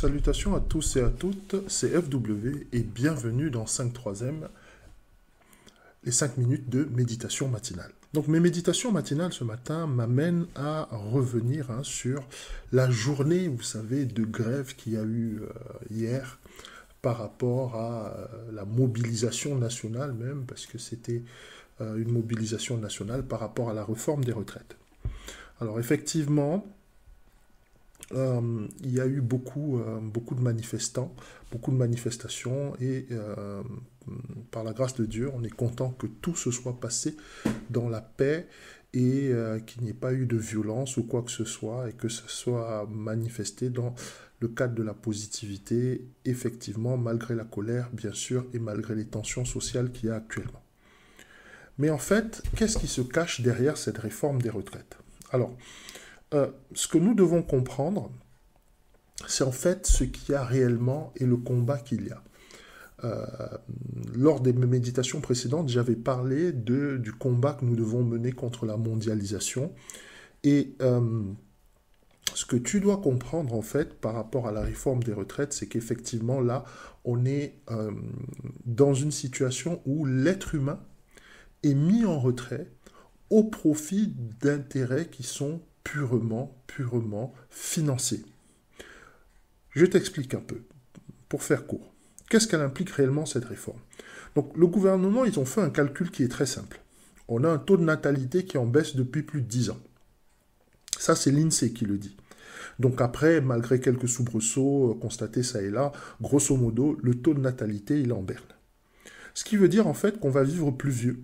Salutations à tous et à toutes, c'est FW et bienvenue dans 5/3, les 5 minutes de méditation matinale. Donc mes méditations matinales ce matin m'amènent à revenir sur la journée, vous savez, de grève qu'il y a eu hier par rapport à la mobilisation nationale même, parce que c'était une mobilisation nationale par rapport à la réforme des retraites. Alors effectivement, il y a eu beaucoup de manifestants, beaucoup de manifestations et par la grâce de Dieu, on est content que tout se soit passé dans la paix et qu'il n'y ait pas eu de violence ou quoi que ce soit et que ce soit manifesté dans le cadre de la positivité, effectivement, malgré la colère, bien sûr, et malgré les tensions sociales qu'il y a actuellement. Mais en fait, qu'est-ce qui se cache derrière cette réforme des retraites? Alors, ce que nous devons comprendre, c'est en fait ce qu'il y a réellement et le combat qu'il y a. Lors des méditations précédentes, j'avais parlé du combat que nous devons mener contre la mondialisation. Et ce que tu dois comprendre, en fait, par rapport à la réforme des retraites, c'est qu'effectivement, là, on est dans une situation où l'être humain est mis en retrait au profit d'intérêts qui sont purement financiers. Je t'explique un peu, pour faire court. Qu'est-ce qu'elle implique réellement, cette réforme? Donc, le gouvernement, ils ont fait un calcul qui est très simple. On a un taux de natalité qui est en baisse depuis plus de 10 ans. Ça, c'est l'INSEE qui le dit. Donc après, malgré quelques soubresauts constatés ça et là, grosso modo, le taux de natalité, il est en berne. Ce qui veut dire, en fait, qu'on va vivre plus vieux.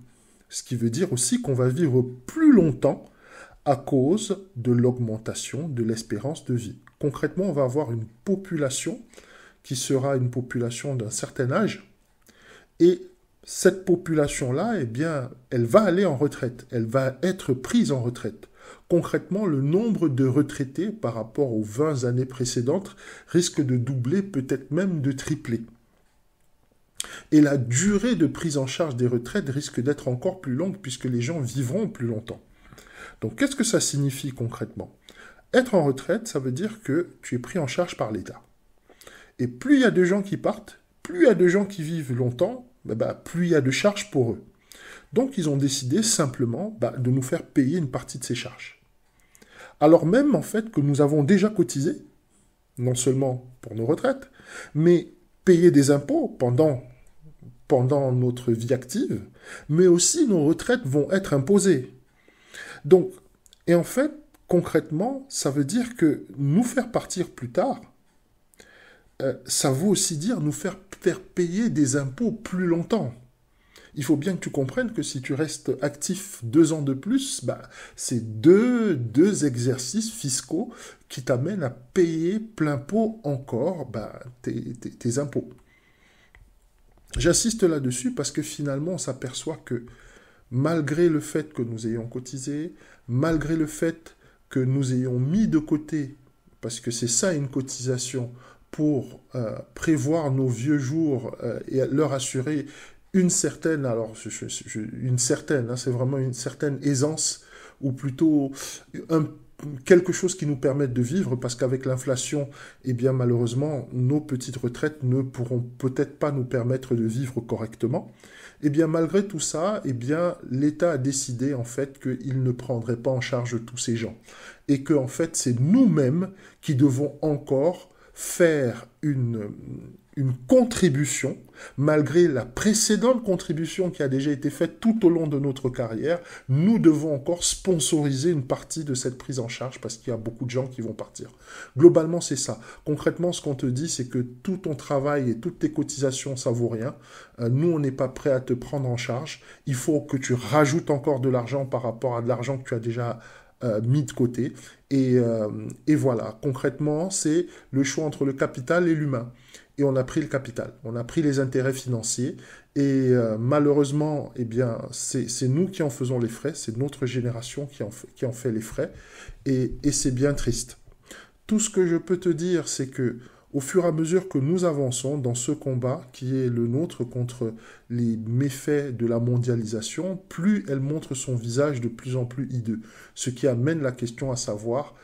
Ce qui veut dire aussi qu'on va vivre plus longtemps à cause de l'augmentation de l'espérance de vie. Concrètement, on va avoir une population qui sera une population d'un certain âge, et cette population-là, eh bien, elle va aller en retraite, elle va être prise en retraite. Concrètement, le nombre de retraités par rapport aux 20 années précédentes risque de doubler, peut-être même de tripler. Et la durée de prise en charge des retraites risque d'être encore plus longue puisque les gens vivront plus longtemps. Donc, qu'est-ce que ça signifie concrètement? Être en retraite, ça veut dire que tu es pris en charge par l'État. Et plus il y a de gens qui partent, plus il y a de gens qui vivent longtemps, plus il y a de charges pour eux. Donc, ils ont décidé simplement de nous faire payer une partie de ces charges. Alors même, en fait, que nous avons déjà cotisé, non seulement pour nos retraites, mais payer des impôts pendant notre vie active, mais aussi nos retraites vont être imposées. Donc, et en fait, concrètement, ça veut dire que nous faire partir plus tard, ça veut aussi dire nous faire payer des impôts plus longtemps. Il faut bien que tu comprennes que si tu restes actif 2 ans de plus, c'est deux exercices fiscaux qui t'amènent à payer plein pot encore tes impôts. J'insiste là-dessus parce que finalement, on s'aperçoit que malgré le fait que nous ayons cotisé, malgré le fait que nous ayons mis de côté, parce que c'est ça une cotisation, pour prévoir nos vieux jours et leur assurer une certaine, c'est vraiment une certaine aisance, ou plutôt quelque chose qui nous permette de vivre, parce qu'avec l'inflation, eh bien malheureusement, nos petites retraites ne pourront peut-être pas nous permettre de vivre correctement. Eh bien malgré tout ça, eh bien l'État a décidé en fait qu'il ne prendrait pas en charge tous ces gens. Et que en fait, c'est nous-mêmes qui devons encore faire une contribution, malgré la précédente contribution qui a déjà été faite tout au long de notre carrière, nous devons encore sponsoriser une partie de cette prise en charge parce qu'il y a beaucoup de gens qui vont partir. Globalement, c'est ça. Concrètement, ce qu'on te dit, c'est que tout ton travail et toutes tes cotisations, ça vaut rien. Nous, on n'est pas prêt à te prendre en charge. Il faut que tu rajoutes encore de l'argent par rapport à de l'argent que tu as déjà mis de côté. Et voilà, concrètement, c'est le choix entre le capital et l'humain. Et on a pris le capital, on a pris les intérêts financiers, et malheureusement, eh bien, c'est nous qui en faisons les frais, c'est notre génération qui en fait les frais, et c'est bien triste. Tout ce que je peux te dire, c'est que au fur et à mesure que nous avançons dans ce combat qui est le nôtre contre les méfaits de la mondialisation, plus elle montre son visage de plus en plus hideux. Ce qui amène la question à savoir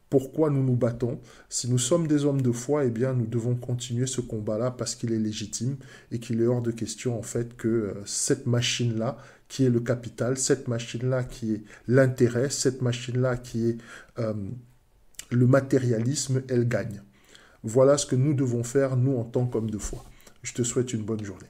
pourquoi nous nous battons. Si nous sommes des hommes de foi, eh bien, nous devons continuer ce combat-là parce qu'il est légitime et qu'il est hors de question, en fait, que cette machine-là, qui est le capital, cette machine-là qui est l'intérêt, cette machine-là qui est le matérialisme, elle gagne. Voilà ce que nous devons faire, nous, en tant qu'hommes de foi. Je te souhaite une bonne journée.